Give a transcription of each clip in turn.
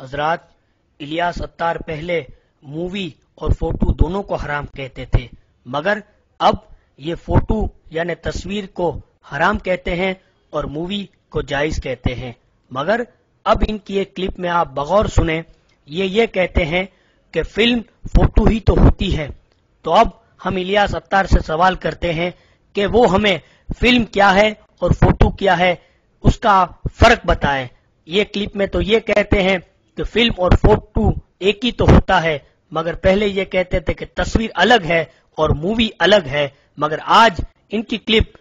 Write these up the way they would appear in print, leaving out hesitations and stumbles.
حضرات، الیاس اتار پہلے مووی اور فوٹو دونوں کو حرام کہتے تھے، مگر اب یہ فوٹو یعنی تصویر کو حرام کہتے ہیں اور مووی کو جائز کہتے ہیں۔ مگر اب ان کی ایک کلپ میں آپ بغور سنیں، یہ کہتے ہیں کہ فلم فوٹو ہی تو ہوتی ہے۔ تو اب ہم الیاس اتار سے سوال کرتے ہیں کہ وہ ہمیں فلم کیا ہے اور فوٹو کیا ہے، اس کا فرق بتائیں۔ یہ کلپ میں تو یہ کہتے ہیں کہ فلم اور فوٹو ایک ہی تو ہوتا ہے، مگر پہلے یہ کہتے تھے کہ تصویر الگ ہے اور مووی الگ ہے، مگر آج ان کی کلپ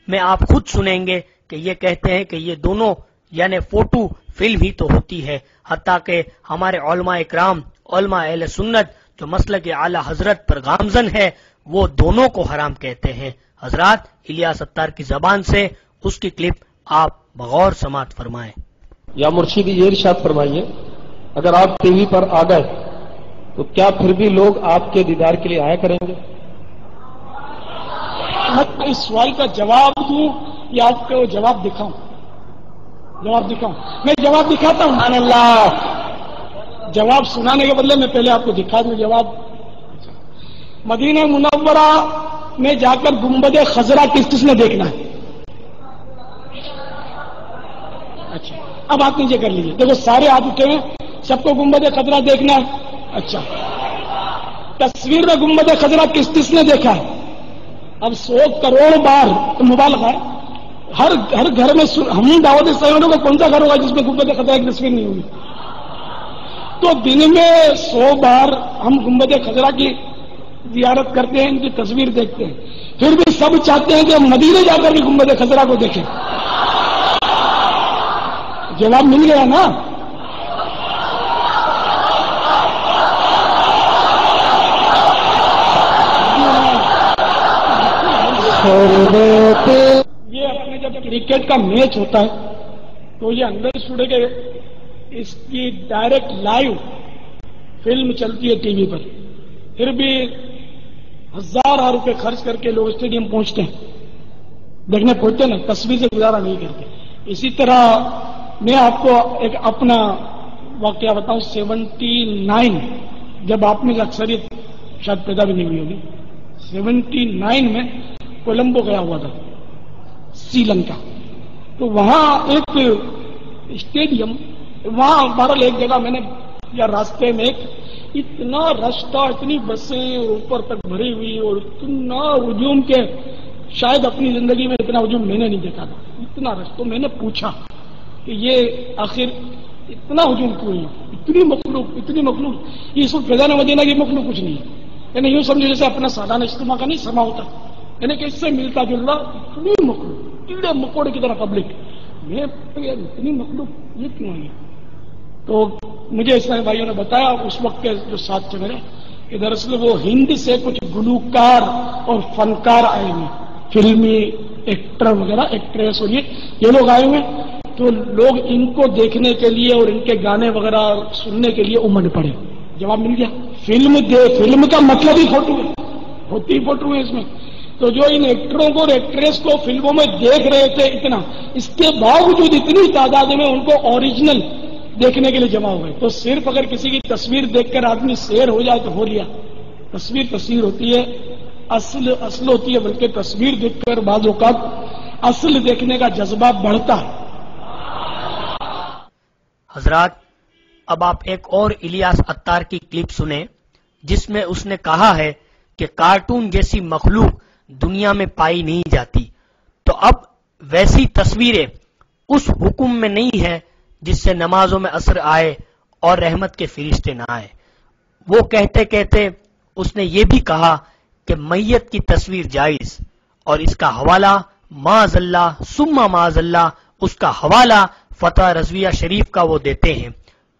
میں آپ خود سنیں گے کہ یہ کہتے ہیں کہ یہ دونوں یعنی فوٹو فلم ہی تو ہوتی ہے، حتیٰ کہ ہمارے علماء اکرام، علماء اہل سنت جو مسلک اعلی حضرت پر گامزن ہے، وہ دونوں کو حرام کہتے ہیں۔ حضرات، الیاس اتار کی زبان سے اس کی کلپ آپ بغور سماعت فرمائیں۔ یا مرشدی یہ ارشاد فرمائیے، اگر آپ ٹی وی پر آ گئے تو کیا پھر بھی لوگ آپ کے دیدار کے لیے آیا کریں گے؟ میں اس سوال کا جواب دوں یا آپ کو جواب دکھاؤں؟ میں جواب دکھاتا ہوں۔ سبحان اللہ، جواب سنانے کے بدلے میں پہلے آپ کو دکھا دوں جواب۔ مدینہ منورہ میں جا کر گنبد خضرا کس نے دیکھنا ہے؟ اچھا، اب آپ نیچے کر لیجیے، دیکھو سارے ہاتھ اٹھے ہیں، سب کو گنبد خضرا دیکھنا ہے۔ اچھا، تصویر میں گنبد خضرا کس نے دیکھا ہے؟ اب 100 کروڑ بار مبالغہ ہے، ہر گھر میں ہم دعوت اسلامی کو کون سا گھر ہوگا جس میں گنبد خضرا کی تصویر نہیں ہوگی؟ تو دن میں 100 بار ہم گنبد خضرا کی زیارت کرتے ہیں، ان کی تصویر دیکھتے ہیں، پھر بھی سب چاہتے ہیں کہ ہم مدینے جا کر بھی گنبد خضرا کو دیکھیں۔ جواب مل گیا نا؟ یہ اپنے جب کرکٹ کا میچ ہوتا ہے تو یہ اندر اسٹوڈیو کے اس کی ڈائریکٹ لائیو فلم چلتی ہے ٹی وی پر، پھر بھی ہزار روپے خرچ کر کے لوگ اسٹیڈیم پہنچتے ہیں، دیکھنے پہنچتے نا، تصویر سے گزارا نہیں کرتے۔ اسی طرح میں آپ کو ایک اپنا واقعہ بتاؤں۔ 79 جب آپ میں اکثریت شاید پیدا بھی نہیں ہوئی ہوگی، 79 میں کولمبو گیا ہوا تھا، سری لنکا، تو وہاں ایک اسٹیڈیم، وہاں بہرحال ایک جگہ میں نے یا راستے میں اتنا رش تھا، اتنی بسیں اور اوپر تک بھری ہوئی اور اتنا ہجوم کے شاید اپنی زندگی میں اتنا ہجوم میں نے نہیں دیکھا تھا، اتنا رش۔ تو میں نے پوچھا کہ یہ آخر اتنا ہجوم کیوں ہے؟ اتنی مخلوق، یہ اس وقت فیضان مدینہ کی مخلوق کچھ نہیں ہے، یعنی یوں سمجھو جیسے اپنا سالانہ اجتماع کا نہیں سما ہوتا، یعنی کہ اس سے ملتا جلتا اتنی مخلوق، کیڑے مکوڑے کی طرح پبلک۔ میں اتنی مخلوق یہ کیوں ہے؟ تو مجھے اسلامی بھائیوں نے بتایا اس وقت کے جو ساتھ تھے میرے کہ دراصل وہ ہند سے کچھ گلوکار اور فنکار آئے ہوئے، فلمی ایکٹر وغیرہ، ایکٹریس، اور یہ لوگ آئے ہوئے، تو لوگ ان کو دیکھنے کے لیے اور ان کے گانے وغیرہ سننے کے لیے امڑ پڑے۔ جواب مل گیا۔ فلم کا مطلب ہی فوٹو ہے، ہوتی فوٹو ہے اس میں۔ تو جو ان ایکٹروں کو اور ایکٹریس کو فلموں میں دیکھ رہے تھے اتنا، اس کے باوجود اتنی تعداد میں ان کو اوریجنل دیکھنے کے لیے جمع ہو گئے۔ تو صرف اگر کسی کی تصویر دیکھ کر آدمی سیر ہو جائے تو ہو لیا، تصویر ہوتی ہے، اصل ہوتی ہے، بلکہ تصویر دیکھ کر بعض اوقات اصل دیکھنے کا جذبہ بڑھتا ہے۔ حضرات، اب آپ ایک اور الیاس اتار کی کلپ سنیں جس میں اس نے کہا ہے کہ کارٹون جیسی مخلوق دنیا میں پائی نہیں جاتی، تو اب ویسی تصویریں اس حکم میں نہیں ہے جس سے نمازوں میں اثر آئے اور رحمت کے فرشتے نہ آئے۔ وہ کہتے اس نے یہ بھی کہا کہ میت کی تصویر جائز، اور اس کا حوالہ معاذ اللہ ثم معاذ اللہ، اس کا حوالہ فتح رضویہ شریف کا وہ دیتے ہیں،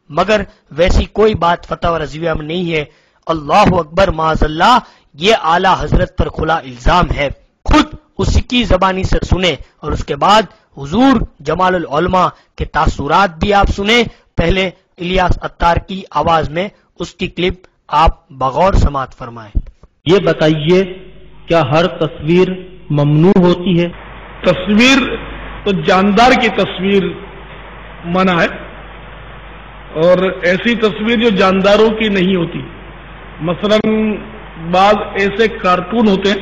مگر ویسی کوئی بات فتح رضویہ میں نہیں ہے۔ اللہ اکبر، معاذ اللہ، یہ اعلی حضرت پر کھلا الزام ہے، خود اسی کی زبانی سے سنیں، اور اس کے بعد حضور جمال العلماء کے تاثرات بھی آپ سنیں۔ پہلے الیاس اتار کی آواز میں اس کی کلپ آپ بغور سماعت فرمائیں۔ یہ بتائیے، کیا ہر تصویر ممنوع ہوتی ہے؟ تصویر تو جاندار کی تصویر منع ہے، اور ایسی تصویر جو جانداروں کی نہیں ہوتی. مثلاً بعض ایسے کارٹون ہوتے ہیں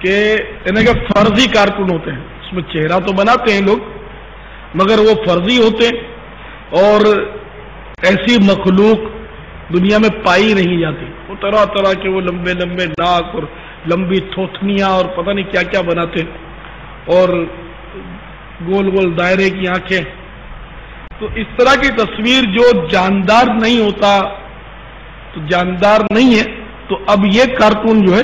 کہ انہیں کہ فرضی کارٹون ہوتے ہیں، اس میں چہرہ تو بناتے ہیں لوگ مگر وہ فرضی ہوتے ہیں اور ایسی مخلوق دنیا میں پائی نہیں جاتی. وہ طرح طرح کے وہ لمبے لمبے ناک اور لمبی تھوتنیاں اور پتہ نہیں کیا کیا بناتے ہیں اور گول گول دائرے کی آنکھیں. تو اس طرح کی تصویر جو جاندار نہیں ہوتا تو جاندار نہیں ہے. تو اب یہ کارٹون جو ہے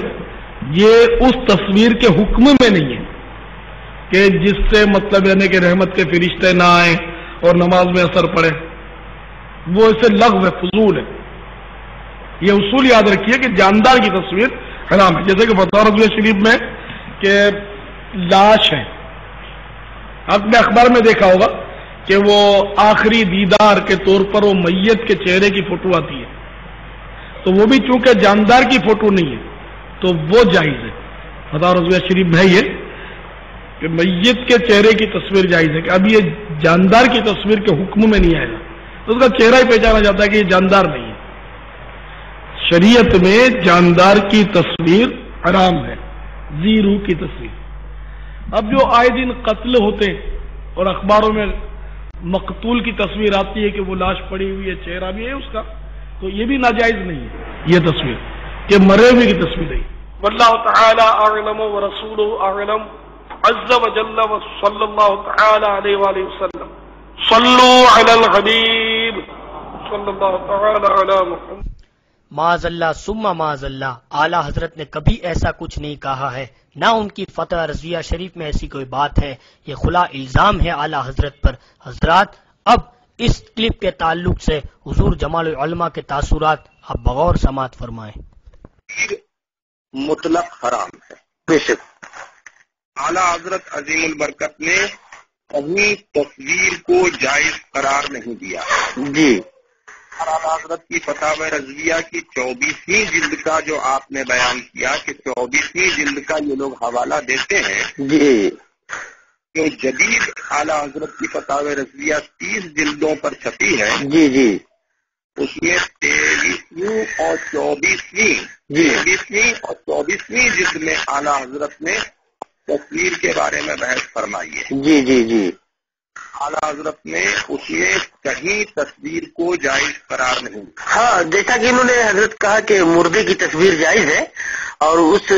یہ اس تصویر کے حکم میں نہیں ہے کہ جس سے مطلب یعنی کہ رحمت کے فرشتے نہ آئیں اور نماز میں اثر پڑے. وہ اسے لغو ہے، فضول ہے. یہ اصول یاد رکھیے کہ جاندار کی تصویر حرام ہے. جیسے کہ فتح رضویہ شریف میں کہ لاش ہے، آپ نے اخبار میں دیکھا ہوگا کہ وہ آخری دیدار کے طور پر وہ میت کے چہرے کی فوٹو آتی ہے. تو وہ بھی چونکہ جاندار کی فوٹو نہیں ہے تو وہ جائز ہے. فتح رضویہ شریف میں یہ کہ میت کے چہرے کی تصویر جائز ہے کہ اب یہ جاندار کی تصویر کے حکم میں نہیں آئے گا. تو اس کا چہرہ ہی پہچانا جاتا ہے کہ یہ جاندار نہیں ہے. شریعت میں جاندار کی تصویر حرام ہے، ذی روح کی تصویر. اب جو آئے دن قتل ہوتے اور اخباروں میں مقتول کی تصویر آتی ہے کہ وہ لاش پڑی ہوئی ہے، چہرہ بھی ہے اس کا، تو یہ بھی ناجائز نہیں ہے یہ تصویر کہ مرے ہوئے کی تصویر ہے. واللہ تعالی اعلم ورسولہ اعلم عز وجل وصلی اللہ تعالی علیہ وآلہ وسلم. صلو علی الحبیب صلی اللہ تعالی علی محمد. معاذ اللہ ثم معاذ اللہ، اعلیٰ حضرت نے کبھی ایسا کچھ نہیں کہا ہے، نہ ان کی فتح رضویہ شریف میں ایسی کوئی بات ہے. یہ کھلا الزام ہے اعلیٰ حضرت پر. حضرات اب اس کلپ کے تعلق سے حضور جمال العلماء کے تاثرات آپ بغور سماعت فرمائیں. مطلق حرام ہے. بے شک اعلیٰ حضرت عظیم البرکت نے کہیں تصویر کو جائز قرار نہیں دیا. جی اعلیٰ حضرت کی فتاوی رضویہ کی 24ویں جلد کا جو آپ نے بیان کیا کہ 24ویں جلد کا یہ لوگ حوالہ دیتے ہیں. جی جو جدید اعلیٰ حضرت کی فتاوی رضویہ 30 جلدوں پر چھپی ہے. جی جی اس میں 23ویں اور 24ویں جلد میں اعلیٰ حضرت نے تصویر کے بارے میں بحث فرمائی ہے. جی جی جی اعلیٰ حضرت نے اس میں کہیں تصویر کو جائز قرار نہیں. ہاں جیسا کہ انہوں نے حضرت کہا کہ مردے کی تصویر جائز ہے اور اس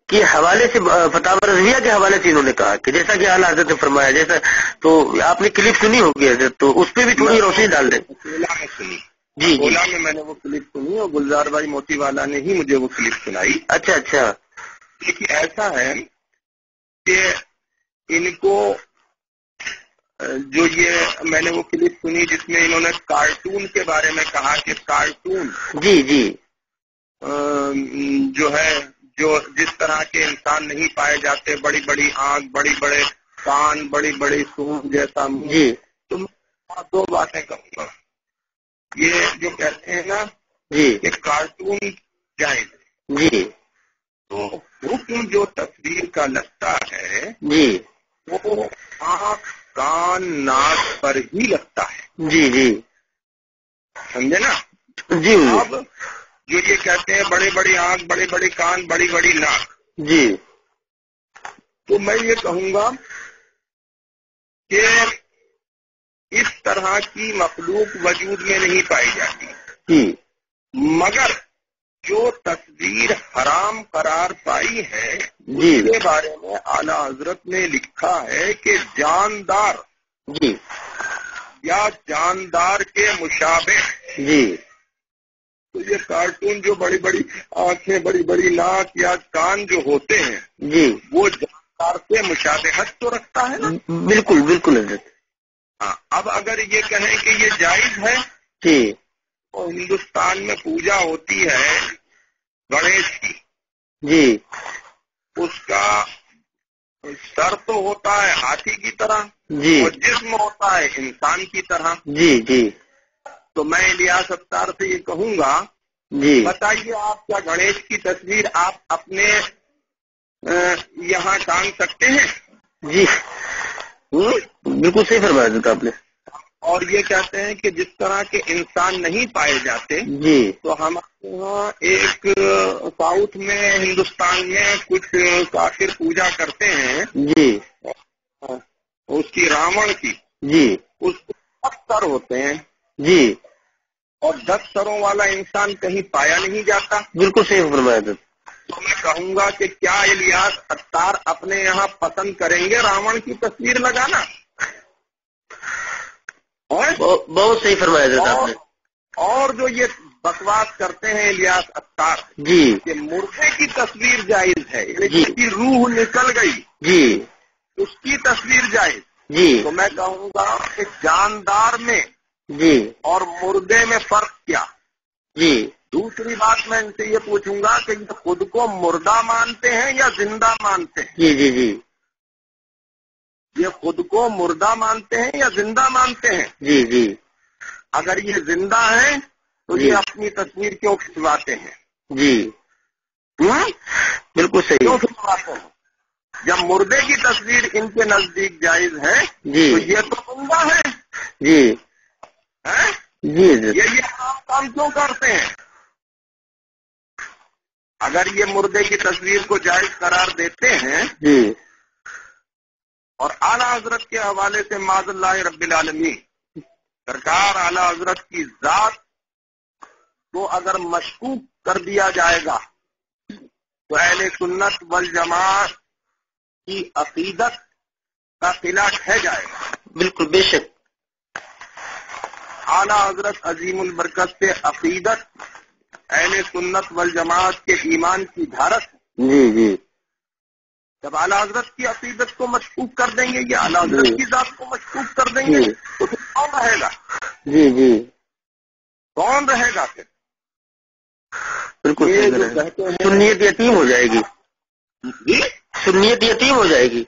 کے حوالے سے فتاوی رضویہ کے حوالے سے انہوں نے کہا کہ جیسا کہ اعلیٰ حضرت نے فرمایا. جیسا تو آپ نے کلپ سنی ہوگی حضرت، تو اس پہ بھی تھوڑی روشنی ڈال دیں. جی اولا میں نے وہ کلپ سنی اور گلزار بھائی موتی والا نے ہی مجھے وہ کلپ سنائی. اچھا اچھا. لیکن ایسا ہے کہ ان کو جو یہ میں نے وہ کلپ سنی جس میں انہوں نے کارٹون کے بارے میں کہا کہ کارٹون جی جی جو ہے جو جس طرح کے انسان نہیں پائے جاتے، بڑی بڑی آنکھ، بڑی بڑے کان، بڑی بڑی سونڈ جیسا. جی تو میں 2 باتیں کہوں گا. یہ جو کہتے ہیں نا جی کہ کارٹون جائز جی، تو حکم جو تصویر کا لگتا ہے جی وہ آنکھ، کان، ناک پر ہی لگتا ہے. جی جی سمجھے نا. جی اب جو یہ کہتے ہیں بڑی بڑی آنکھ، بڑے بڑے کان، بڑی بڑی ناک، جی تو میں یہ کہوں گا کہ اس طرح کی مخلوق وجود میں نہیں پائی جاتی. مگر جو تصویر حرام قرار پائی ہے اس کے بارے میں اعلیٰ حضرت نے لکھا ہے کہ جاندار جی یا جاندار کے مشابہ جی. تو یہ کارٹون جو بڑی بڑی آنکھیں، بڑی بڑی ناک یا کان جو ہوتے ہیں جی وہ جاندار سے مشابہت تو رکھتا ہے نا. بالکل بالکل حضرت. ہاں اب اگر یہ کہیں کہ یہ جائز ہے جی، اور ہندوستان میں پوجا ہوتی ہے گنیش کی جی، اس کا سر تو ہوتا ہے ہاتھی کی طرح جی اور جسم ہوتا ہے انسان کی طرح جی جی. تو میں الیاس ستار سے یہ کہوں گا جی بتائیے آپ کیا گنیش کی تصویر آپ اپنے یہاں ٹانگ سکتے ہیں؟ جی بالکل صحیح فرمایا تھا آپ نے. اور یہ کہتے ہیں کہ جس طرح کے انسان نہیں پائے جاتے جی تو ہمارے یہاں ایک ساؤتھ میں ہندوستان میں کچھ کافر پوجا کرتے ہیں جی اس کی راون کی، جی اس کو 10 سر ہوتے ہیں جی اور 10 سروں والا انسان کہیں پایا نہیں جاتا. بالکل صحیح فرمایا تھا. تو میں کہوں گا کہ کیا الیاس ستار اپنے یہاں پسند کریں گے راون کی تصویر لگانا؟ بہت صحیح فرمایا تھا آپ نے. اور جو یہ بکواس کرتے ہیں الیاس ستار جی کہ مردے کی تصویر جائز ہے، جی. جس کی روح نکل گئی جی اس کی تصویر جائز. جی تو میں کہوں گا کہ جاندار میں جی اور مردے میں فرق کیا؟ جی دوسری بات میں ان سے یہ پوچھوں گا کہ یہ خود کو مردہ مانتے ہیں یا زندہ مانتے ہیں؟ جی جی جی یہ خود کو مردہ مانتے ہیں یا زندہ مانتے ہیں؟ جی جی اگر یہ زندہ ہیں تو جی. یہ اپنی تصویر کیوں کھنچواتے ہیں؟ جی بالکل صحیح. کیوں کھنچواتے ہیں؟ جب مردے کی تصویر ان کے نزدیک جائز ہے جی تو یہ تو زندہ ہے. جی ہیں؟ جی جی یہ کام کیوں کرتے ہیں؟ اگر یہ مردے کی تصویر کو جائز قرار دیتے ہیں جی اور اعلیٰ حضرت کے حوالے سے معاذ اللہ رب العالمین سرکار اعلیٰ حضرت کی ذات کو اگر مشکوک کر دیا جائے گا تو اہل سنت والجماعت کی عقیدت کا قلعہ ڈھہ جائے گا. بالکل بے شک. اعلیٰ حضرت عظیم البرکت سے عقیدت اہل سنت والجماعت کے ایمان کی دھارت. جی جی جب اعلیٰ حضرت کی عقیدت کو مشکوک کر دیں گے یا اعلیٰ حضرت کی ذات کو مشکوک کر دیں گے تو پھر کون رہے گا؟ جی جی کون رہے گا پھر؟ بالکل یہ صحیح جو فرمایا. کہتے ہیں سنیت یتیم ہو جائے گی. جی سنیت یتیم ہو جائے گی.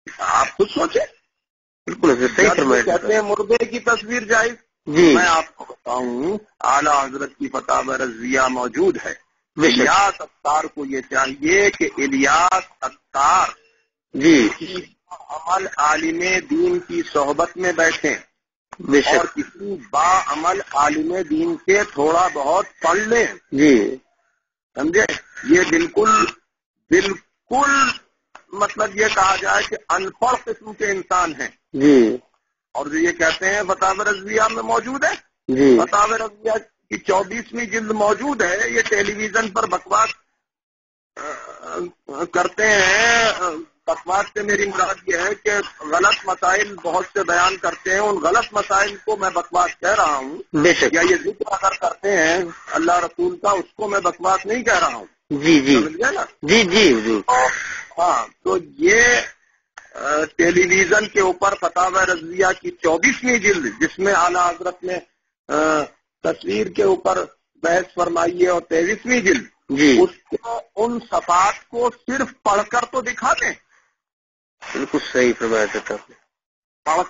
آپ خود سوچیں. بالکل صحیح جب فرمایا. کہتے ہیں مردے کی تصویر جائز، جی میں آپ کو بتاؤں اعلیٰ حضرت کی فتح رضویہ موجود ہے. بے شک. الیاس ستار کو یہ چاہیے کہ الیاس ستار جی کی عمل عالم دین کی صحبت میں بیٹھیں بے اور شک. کسی با عمل عالم دین سے تھوڑا بہت پڑھ لیں. جی سمجھے؟ یہ بالکل مطلب یہ کہا جائے کہ ان پڑھ قسم کے انسان ہیں. جی اور جو یہ کہتے ہیں فتح رضویہ میں موجود ہے، جی فتح رضویہ کی 24ویں جلد موجود ہے. یہ ٹیلی ویژن پر بکواس کرتے ہیں. بکواس سے میری مراد یہ ہے کہ غلط مسائل بہت سے بیان کرتے ہیں. ان غلط مسائل کو میں بکواس کہہ رہا ہوں. بے شک. یا یہ ذکر اگر کرتے ہیں اللہ رسول کا، اس کو میں بکواس نہیں کہہ رہا ہوں. جی جی سمجھ گئے نا؟ جی جی جی ہاں، تو یہ ٹیلی ویژن کے اوپر فتح رضویہ کی 24ویں جلد جس میں اعلیٰ حضرت نے تصویر کے اوپر بحث فرمائی ہے اور 23ویں جلد، جی اس کو ان صفات کو صرف پڑھ کر تو دکھا دیں. بالکل صحیح فرمایا تھا. پڑھ